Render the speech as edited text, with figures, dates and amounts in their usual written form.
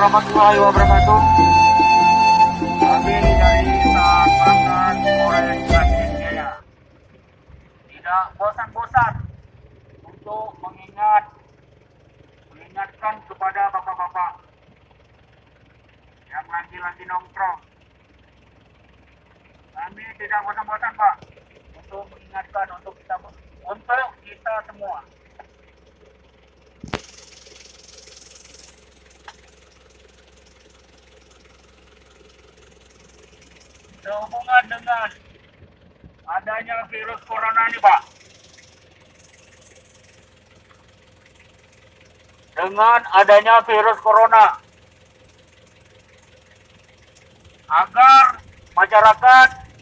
warahmatullahi wabarakatuh. Kami dari Satlantas Polres Krajen Jaya tidak bosan-bosan untuk mengingatkan kepada bapak-bapak yang lagi nongkrong. Kami tidak bosan-bosan, Pak, untuk mengingatkan untuk kita semua. Sehubungan dengan adanya virus corona ini, Pak, dengan adanya virus corona, agar masyarakat